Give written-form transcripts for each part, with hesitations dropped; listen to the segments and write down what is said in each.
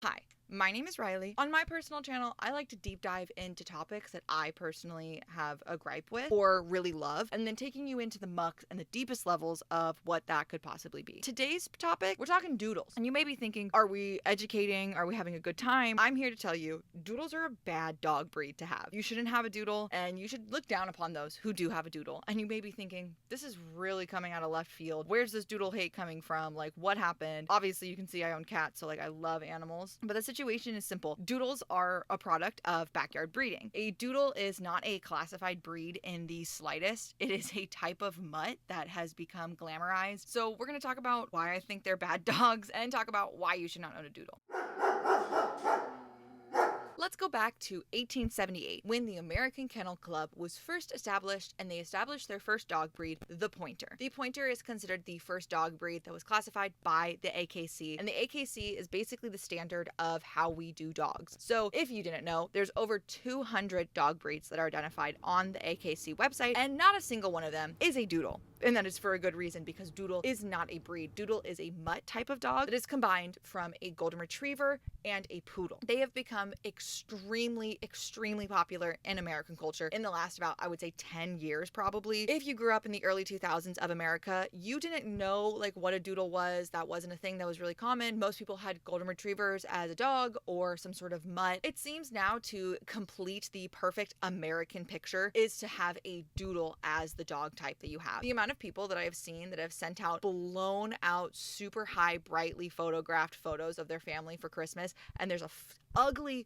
Hi, my name is Riley. On my personal channel, I like to deep dive into topics that I personally have a gripe with or really love, and then taking you into the muck and the deepest levels of what that could possibly be. Today's topic, we're talking doodles. And you may be thinking, are we educating? Are we having a good time? I'm here to tell you, doodles are a bad dog breed to have. You shouldn't have a doodle, and you should look down upon those who do have a doodle. And you may be thinking, this is really coming out of left field. Where's this doodle hate coming from? Like, what happened? Obviously, you can see I own cats, so like I love animals. But the situation is simple. Doodles are a product of backyard breeding. A doodle is not a classified breed in the slightest. It is a type of mutt that has become glamorized. So we're going to talk about why I think they're bad dogs and talk about why you should not own a doodle. Let's go back to 1878, when the American Kennel Club was first established, and they established their first dog breed, the Pointer. The Pointer is considered the first dog breed that was classified by the AKC, and the AKC is basically the standard of how we do dogs. So if you didn't know, there's over 200 dog breeds that are identified on the AKC website, and not a single one of them is a doodle. And that is for a good reason, because doodle is not a breed. Doodle is a mutt type of dog that is combined from a golden retriever and a poodle. They have become extremely popular in American culture in the last about, I would say, 10 years probably. If you grew up in the early 2000s of America, you didn't know like what a doodle was. That wasn't a thing that was really common. Most people had golden retrievers as a dog or some sort of mutt. It seems now to complete the perfect American picture is to have a doodle as the dog type that you have. The amount of people that I have seen that have sent out blown out, super high, brightly photographed photos of their family for Christmas, and there's a ugly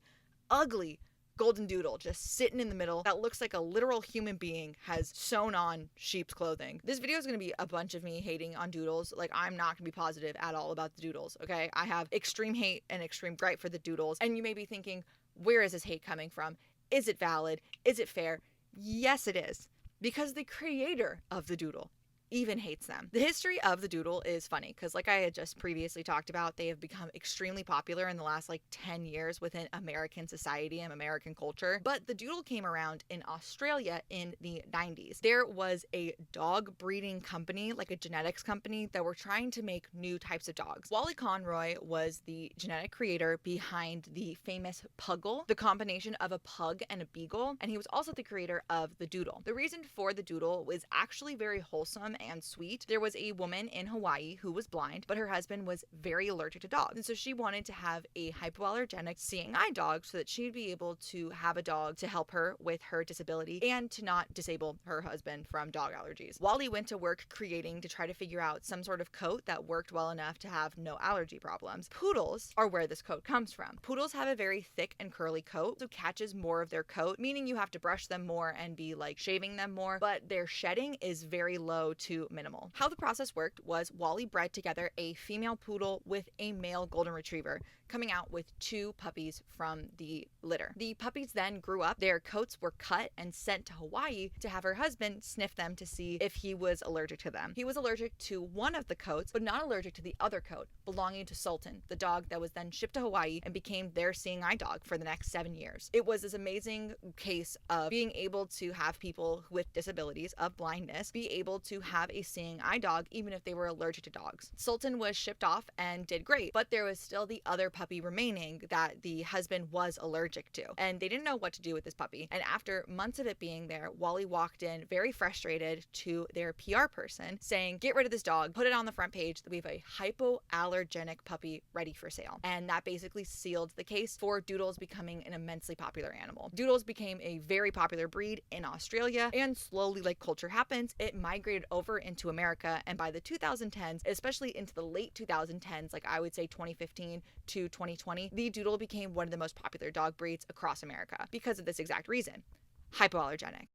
golden doodle just sitting in the middle that looks like a literal human being has sewn on sheep's clothing. This video is going to be a bunch of me hating on doodles. Like, I'm not going to be positive at all about the doodles, okay? I have extreme hate and extreme gripe for the doodles, and you may be thinking, where is this hate coming from? Is it valid? Is it fair? Yes, it is. Because the creator of the doodle even hates them. The history of the doodle is funny because, like I had just previously talked about, they have become extremely popular in the last 10 years within American society and American culture. But the doodle came around in Australia in the 90s. There was a dog breeding company, like a genetics company, that were trying to make new types of dogs. Wally Conroy was the genetic creator behind the famous Puggle, the combination of a pug and a beagle, and he was also the creator of the doodle. The reason for the doodle was actually very wholesome and sweet. There was a woman in Hawaii who was blind, but her husband was very allergic to dogs. And so she wanted to have a hypoallergenic seeing eye dog so that she'd be able to have a dog to help her with her disability and to not disable her husband from dog allergies. Wally went to work creating to try to figure out some sort of coat that worked well enough to have no allergy problems. Poodles are where this coat comes from. Poodles have a very thick and curly coat, so catches more of their coat, meaning you have to brush them more and be like shaving them more, but their shedding is very low to minimal. How the process worked was Wally bred together a female poodle with a male golden retriever, coming out with 2 puppies from the litter. The puppies then grew up, their coats were cut and sent to Hawaii to have her husband sniff them to see if he was allergic to them. He was allergic to one of the coats, but not allergic to the other coat, belonging to Sultan, the dog that was then shipped to Hawaii and became their seeing eye dog for the next 7 years. It was this amazing case of being able to have people with disabilities of blindness be able to have a seeing eye dog even if they were allergic to dogs. Sultan was shipped off and did great, but there was still the other puppy remaining that the husband was allergic to, and they didn't know what to do with this puppy. And after months of it being there, Wally walked in very frustrated to their PR person saying, get rid of this dog, put it on the front page that we have a hypoallergenic puppy ready for sale. And that basically sealed the case for doodles becoming an immensely popular animal. Doodles became a very popular breed in Australia, and slowly, like culture happens, it migrated over into America, and by the 2010s, especially into the late 2010s, like I would say 2015 to 2020, the doodle became one of the most popular dog breeds across America because of this exact reason: hypoallergenic.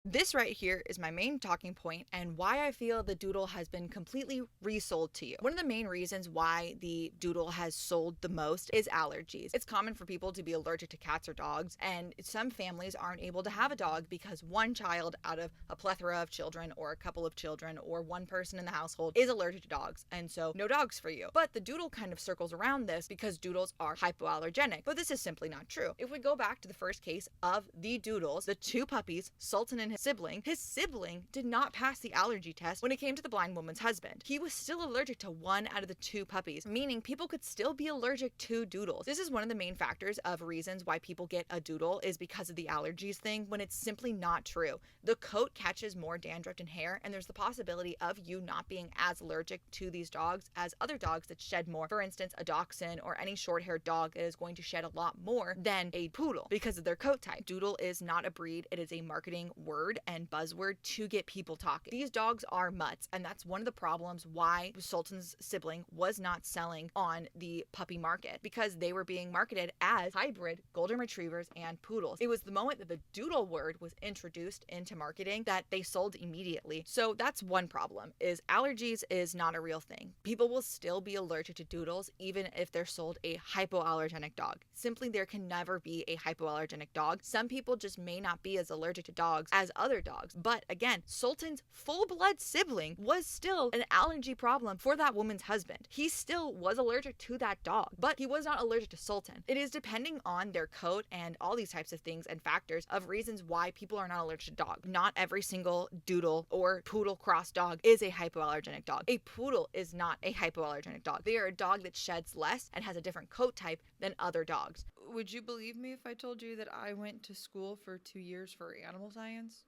This right here is my main talking point and why I feel the doodle has been completely resold to you. One of the main reasons why the doodle has sold the most is allergies. It's common for people to be allergic to cats or dogs, and some families aren't able to have a dog because one child out of a plethora of children, or a couple of children, or one person in the household is allergic to dogs, and so no dogs for you. But the doodle kind of circles around this because doodles are hypoallergenic, but this is simply not true. If we go back to the first case of the doodles, the 2 puppies, Sultan and and his sibling did not pass the allergy test when it came to the blind woman's husband. He was still allergic to 1 out of the 2 puppies, meaning people could still be allergic to doodles. This is one of the main factors of reasons why people get a doodle, is because of the allergies thing, when it's simply not true. The coat catches more dandruff and hair, and there's the possibility of you not being as allergic to these dogs as other dogs that shed more. For instance, a dachshund or any short-haired dog is going to shed a lot more than a poodle because of their coat type. Doodle is not a breed, it is a marketing word and buzzword to get people talking. These dogs are mutts, and that's one of the problems why Sultan's sibling was not selling on the puppy market, because they were being marketed as hybrid golden retrievers and poodles. It was the moment that the doodle word was introduced into marketing that they sold immediately. So that's one problem, is allergies is not a real thing. People will still be allergic to doodles even if they're sold a hypoallergenic dog. Simply, there can never be a hypoallergenic dog. Some people just may not be as allergic to dogs as other dogs. But again, Sultan's full-blood sibling was still an allergy problem for that woman's husband. He still was allergic to that dog, but he was not allergic to Sultan. It is depending on their coat and all these types of things and factors of reasons why people are not allergic to dogs. Not every single doodle or poodle cross dog is a hypoallergenic dog. A poodle is not a hypoallergenic dog. They are a dog that sheds less and has a different coat type than other dogs. Would you believe me if I told you that I went to school for 2 years for animal science?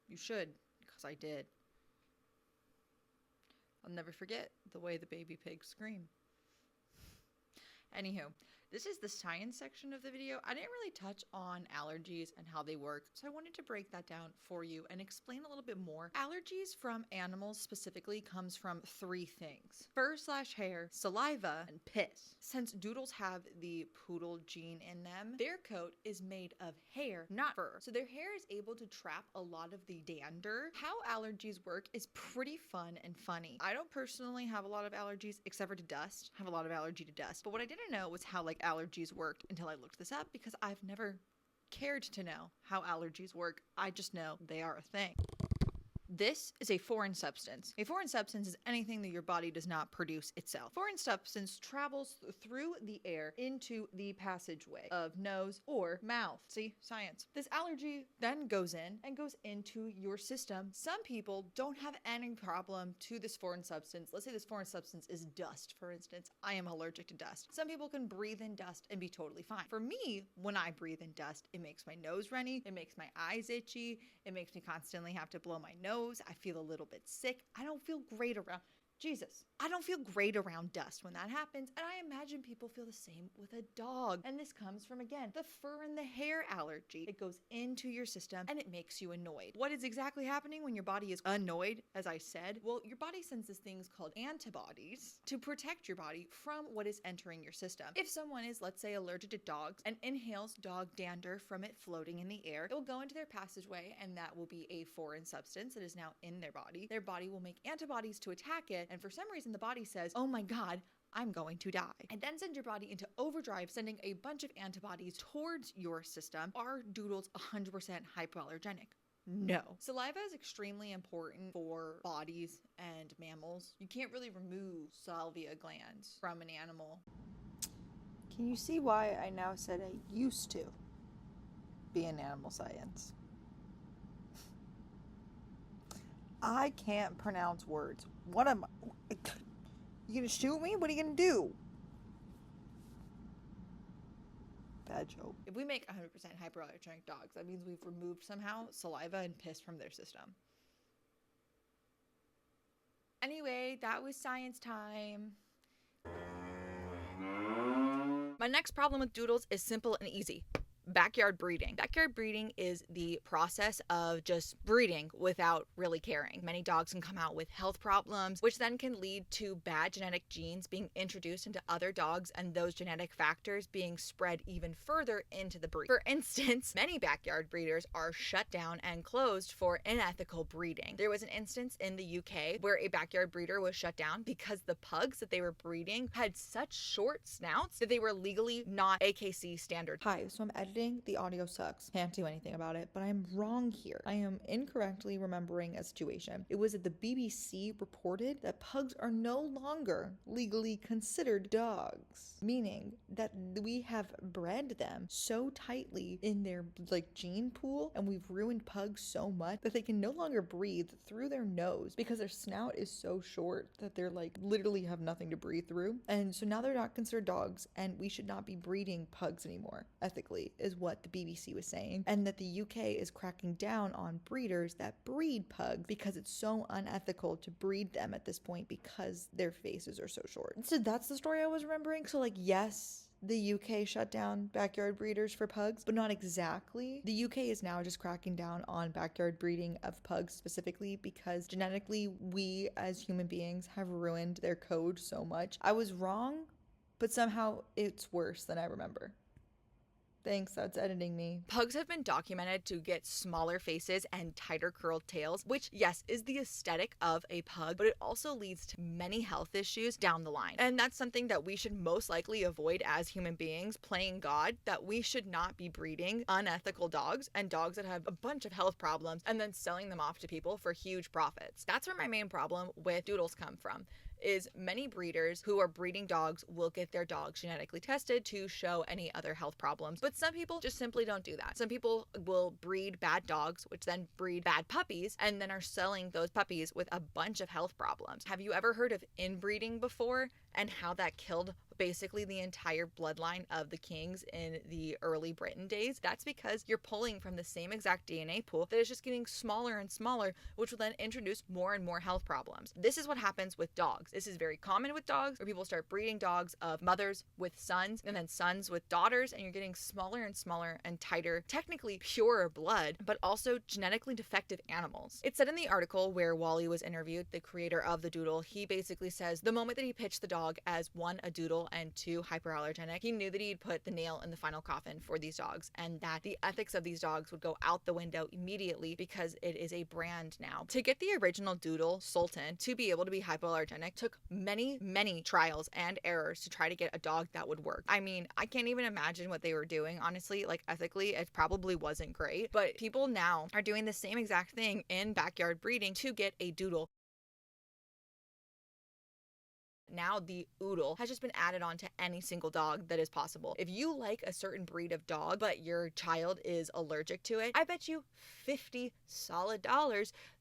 You should, because I did. I'll never forget the way the baby pigs scream. Anywho, this is the science section of the video. I didn't really touch on allergies and how they work, so I wanted to break that down for you and explain a little bit more. Allergies from animals specifically comes from 3 things: fur/hair, saliva, and piss. Since doodles have the poodle gene in them, their coat is made of hair, not fur. So their hair is able to trap a lot of the dander. How allergies work is pretty fun and funny. I don't personally have a lot of allergies except for to dust. I have a lot of allergy to dust. But what I didn't know was how allergies worked until I looked this up, because I've never cared to know how allergies work. I just know they are a thing. This is a foreign substance. A foreign substance is anything that your body does not produce itself. Foreign substance travels through the air into the passageway of nose or mouth. See, science. This allergy then goes in and goes into your system. Some people don't have any problem to this foreign substance. Let's say this foreign substance is dust, for instance. I am allergic to dust. Some people can breathe in dust and be totally fine. For me, when I breathe in dust, it makes my nose runny, it makes my eyes itchy, it makes me constantly have to blow my nose. I feel a little bit sick. I don't feel great around I don't feel great around dust when that happens, and I imagine people feel the same with a dog. And this comes from, again, the fur and the hair allergy. It goes into your system and it makes you annoyed. What is exactly happening when your body is annoyed, as I said? Well, your body sends these things called antibodies to protect your body from what is entering your system. If someone is, let's say, allergic to dogs and inhales dog dander from it floating in the air, it will go into their passageway, and that will be a foreign substance that is now in their body. Their body will make antibodies to attack it, and for some reason the body says, oh my god, I'm going to die. And then send your body into overdrive, sending a bunch of antibodies towards your system. Are doodles 100% hypoallergenic? No. Saliva is extremely important for bodies and mammals. You can't really remove salvia glands from an animal. Can you see why I now said I used to be in animal science? I can't pronounce words. What am I? You gonna shoot me? What are you gonna do? Bad joke. If we make 100% hypoallergenic dogs, that means we've removed somehow saliva and piss from their system. Anyway, that was science time. My next problem with doodles is simple and easy. Backyard breeding. Backyard breeding is the process of just breeding without really caring. Many dogs can come out with health problems, which then can lead to bad genetic genes being introduced into other dogs, and those genetic factors being spread even further into the breed. For instance, many backyard breeders are shut down and closed for unethical breeding. There was an instance in the UK where a backyard breeder was shut down because the pugs that they were breeding had such short snouts that they were legally not AKC standard. Hi, so I'm editing editing, the audio sucks. Can't do anything about it, but I'm wrong here. I am incorrectly remembering a situation. It was that the BBC reported that pugs are no longer legally considered dogs, meaning that we have bred them so tightly in their gene pool, and we've ruined pugs so much that they can no longer breathe through their nose because their snout is so short that they're literally have nothing to breathe through. And so now they're not considered dogs, and we should not be breeding pugs anymore, ethically, is what the BBC was saying. And that the UK is cracking down on breeders that breed pugs because it's so unethical to breed them at this point because their faces are so short. So that's the story I was remembering. So yes, the UK shut down backyard breeders for pugs, but not exactly. The UK is now just cracking down on backyard breeding of pugs specifically because genetically we as human beings have ruined their code so much. I was wrong, but somehow it's worse than I remember. Thanks, that's editing me. Pugs have been documented to get smaller faces and tighter curled tails, which, yes, is the aesthetic of a pug, but it also leads to many health issues down the line. And that's something that we should most likely avoid as human beings, playing God, that we should not be breeding unethical dogs and dogs that have a bunch of health problems and then selling them off to people for huge profits. That's where my main problem with doodles come from. Is many breeders who are breeding dogs will get their dogs genetically tested to show any other health problems. But some people just simply don't do that. Some people will breed bad dogs, which then breed bad puppies, and then are selling those puppies with a bunch of health problems. Have you ever heard of inbreeding before and how that killed basically the entire bloodline of the kings in the early Britain days? That's because you're pulling from the same exact DNA pool that is just getting smaller and smaller, which will then introduce more and more health problems. This is what happens with dogs. This is very common with dogs, where people start breeding dogs of mothers with sons and then sons with daughters, and you're getting smaller and smaller and tighter, technically purer blood, but also genetically defective animals. It said in the article where Wally was interviewed, the creator of the doodle, he basically says the moment that he pitched the dog as one, a doodle, and two, hyperallergenic, he knew that he'd put the nail in the final coffin for these dogs and that the ethics of these dogs would go out the window immediately because it is a brand now. To get the original doodle, Sultan, to be able to be hypoallergenic took many, many trials and errors to try to get a dog that would work. I mean, I can't even imagine what they were doing, honestly. Ethically, it probably wasn't great, but people now are doing the same exact thing in backyard breeding to get a doodle. Now the oodle has just been added on to any single dog that is possible. If you like a certain breed of dog, but your child is allergic to it, I bet you $50 solid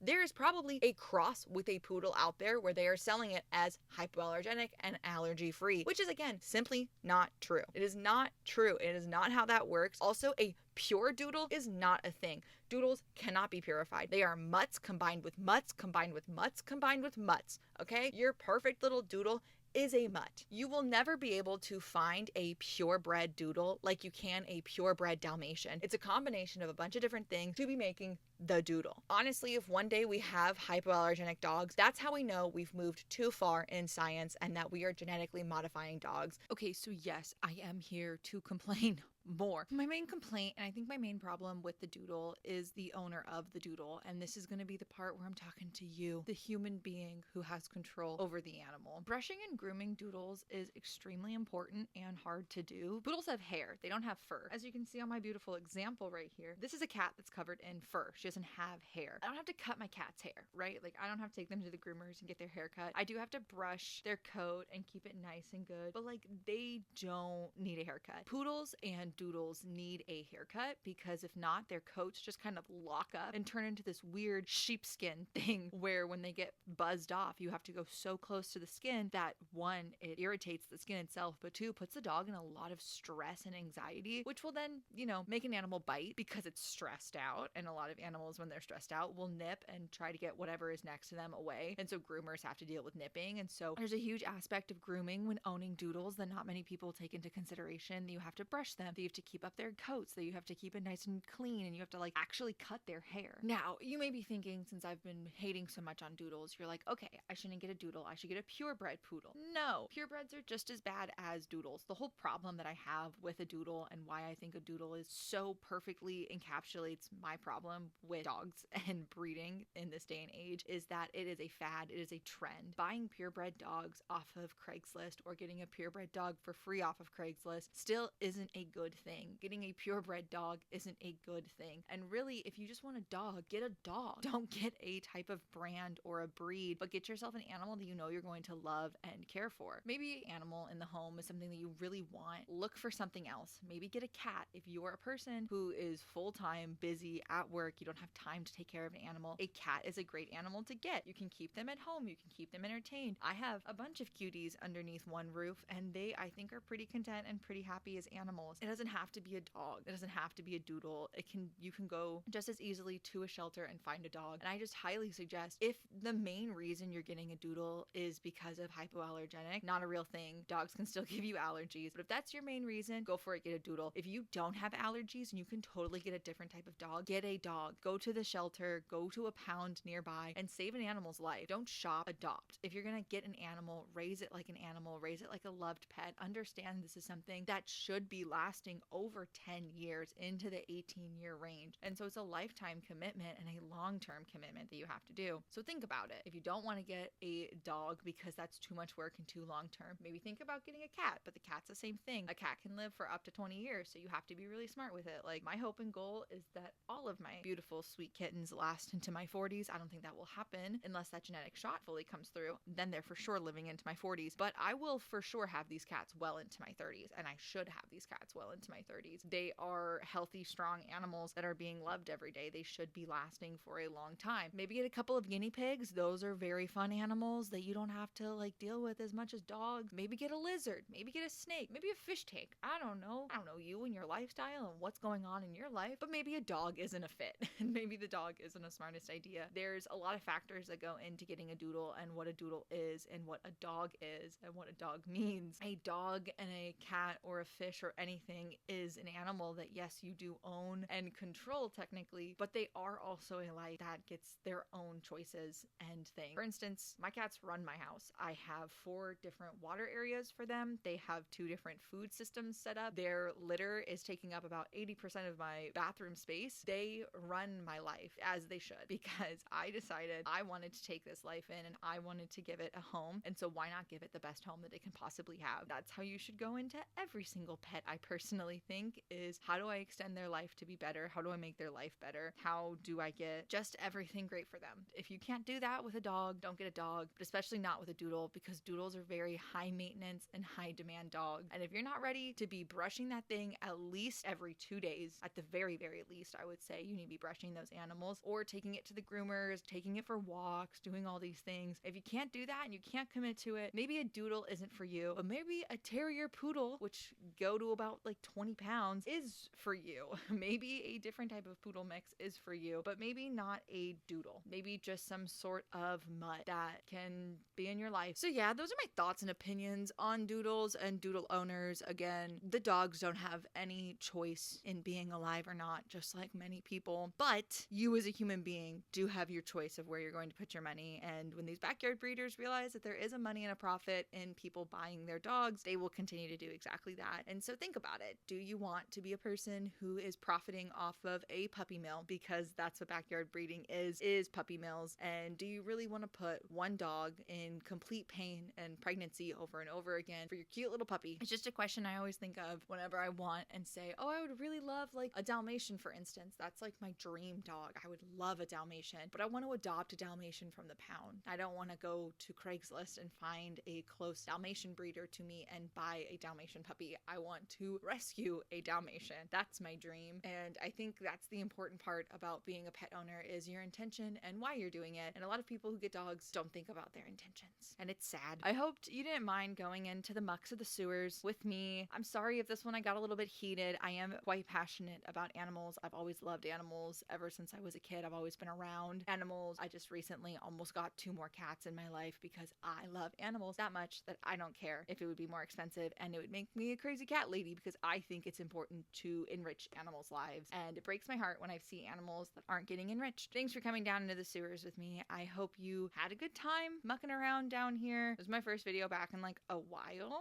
there is probably a cross with a poodle out there where they are selling it as hypoallergenic and allergy free, which is again simply not true. It is not true. It is not how that works. Also, a pure doodle is not a thing. Doodles cannot be purified. They are mutts combined with mutts combined with mutts combined with mutts. Okay? Your perfect little doodle is a mutt. You will never be able to find a purebred doodle like you can a purebred Dalmatian. It's a combination of a bunch of different things to be making the doodle. Honestly, if one day we have hypoallergenic dogs, that's how we know we've moved too far in science and that we are genetically modifying dogs. Okay, so yes, I am here to complain more. My main complaint, and I think my main problem with the doodle, is the owner of the doodle. And this is going to be the part where I'm talking to you, the human being who has control over the animal. Brushing and grooming doodles is extremely important and hard to do. Doodles have hair. They don't have fur. As you can see on my beautiful example right here, this is a cat that's covered in fur. She doesn't have hair. I don't have to cut my cat's hair, right? I don't have to take them to the groomers and get their hair cut. I do have to brush their coat and keep it nice and good, but they don't need a haircut. Poodles and doodles need a haircut because if not, their coats just kind of lock up and turn into this weird sheepskin thing where when they get buzzed off, you have to go so close to the skin that one, it irritates the skin itself, but two, puts the dog in a lot of stress and anxiety, which will then, make an animal bite because it's stressed out. And a lot of animals, when they're stressed out, will nip and try to get whatever is next to them away. And so groomers have to deal with nipping. And so there's a huge aspect of grooming when owning doodles that not many people take into consideration. You have to brush them, that you have to keep up their coats, that you have to keep it nice and clean, and you have to actually cut their hair. Now, you may be thinking, since I've been hating so much on doodles, you're like, okay, I shouldn't get a doodle, I should get a purebred poodle. No, purebreds are just as bad as doodles. The whole problem that I have with a doodle and why I think a doodle is so perfectly encapsulates my problem with dogs and breeding in this day and age is that it is a fad, it is a trend. Buying purebred dogs off of Craigslist or getting a purebred dog for free off of Craigslist still isn't a good thing. Getting a purebred dog isn't a good thing. And really, if you just want a dog, get a dog. Don't get a type of brand or a breed, but get yourself an animal that you know you're going to love and care for. Maybe an animal in the home is something that you really want. Look for something else. Maybe get a cat. If you're a person who is full-time, busy, at work, you don't have time to take care of an animal, a cat is a great animal to get. You can keep them at home. You can keep them entertained. I have a bunch of cuties underneath one roof, and they, I think, are pretty content and pretty happy as animals. It doesn't have to be a dog. It doesn't have to be a doodle. You can go just as easily to a shelter and find a dog. And I just highly suggest, if the main reason you're getting a doodle is because of hypoallergenic, not a real thing, dogs can still give you allergies, but if that's your main reason, go for it, get a doodle. If you don't have allergies and you can totally get a different type of dog, get a dog. Go to the shelter, go to a pound nearby, and save an animal's life. Don't shop, adopt. If you're gonna get an animal, raise it like an animal, raise it like a loved pet. Understand this is something that should be lasting over 10 years into the 18-year range. And so it's a lifetime commitment and a long-term commitment that you have to do. So think about it. If you don't want to get a dog because that's too much work and too long-term, maybe think about getting a cat, but the cat's the same thing. A cat can live for up to 20 years, so you have to be really smart with it. Like, my hope and goal is that all of my beautiful, sweet kittens last into my 40s. I don't think that will happen unless that genetic shot fully comes through. Then they're for sure living into my 40s, but I will for sure have these cats well into my 30s, and I should have these cats well into my 30s. They are healthy, strong animals that are being loved every day. They should be lasting for a long time. Maybe get a couple of guinea pigs. Those are very fun animals that you don't have to like deal with as much as dogs. Maybe get a lizard. Maybe get a snake. Maybe a fish tank. I don't know you and your lifestyle and what's going on in your life, but maybe a dog isn't a fit and maybe the dog isn't a smartest idea. There's a lot of factors that go into getting a doodle and what a doodle is and what a dog is and what a dog means. A dog and a cat or a fish or anything is an animal that, yes, you do own and control technically, but they are also a life that gets their own choices and things. For instance, my cats run my house. I have 4 different water areas for them. They have 2 different food systems set up. Their litter is taking up about 80% of my bathroom space. They run my life as they should because I decided I wanted to take this life in and I wanted to give it a home. And so why not give it the best home that it can possibly have? That's how you should go into every single pet, I personally think, is how do I extend their life to be better? How do I make their life better? How do I get just everything great for them? If you can't do that with a dog, don't get a dog, but especially not with a doodle because doodles are very high maintenance and high demand dogs. And if you're not ready to be brushing that thing at least every 2 days, at the very, very least, I would say you need to be brushing those animals or taking it to the groomers, taking it for walks, doing all these things. If you can't do that and you can't commit to it, maybe a doodle isn't for you, but maybe a terrier poodle, which go to about like 20 pounds, is for you. Maybe a different type of poodle mix is for you, but maybe not a doodle. Maybe just some sort of mutt that can be in your life. So yeah, those are my thoughts and opinions on doodles and doodle owners. Again, the dogs don't have any choice in being alive or not, just like many people, but you as a human being do have your choice of where you're going to put your money. And when these backyard breeders realize that there is a money and a profit in people buying their dogs, they will continue to do exactly that. And so think about it. Do you want to be a person who is profiting off of a puppy mill? Because that's what backyard breeding is puppy mills. And do you really want to put one dog in complete pain and pregnancy over and over again for your cute little puppy? It's just a question I always think of whenever I want and say, oh, I would really love like a Dalmatian, for instance. That's like my dream dog. I would love a Dalmatian, but I want to adopt a Dalmatian from the pound. I don't want to go to Craigslist and find a close Dalmatian breeder to me and buy a Dalmatian puppy. I want to rescue a Dalmatian. That's my dream. And I think that's the important part about being a pet owner is your intention and why you're doing it. And a lot of people who get dogs don't think about their intentions. And it's sad. I hoped you didn't mind going into the mucks of the sewers with me. I'm sorry if this one I got a little bit heated. I am quite passionate about animals. I've always loved animals ever since I was a kid. I've always been around animals. I just recently almost got 2 more cats in my life because I love animals that much that I don't care if it would be more expensive and it would make me a crazy cat lady because I think it's important to enrich animals' lives. And it breaks my heart heart when I see animals that aren't getting enriched. Thanks for coming down into the sewers with me. I hope you had a good time mucking around down here. It was my first video back in like a while.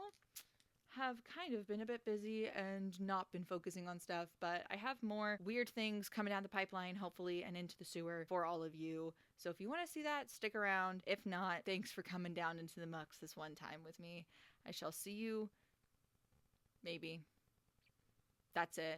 Have kind of been a bit busy and not been focusing on stuff, but I have more weird things coming down the pipeline, hopefully, and into the sewer for all of you. So if you want to see that, stick around. If not, thanks for coming down into the mucks this one time with me. I shall see you, maybe. That's it.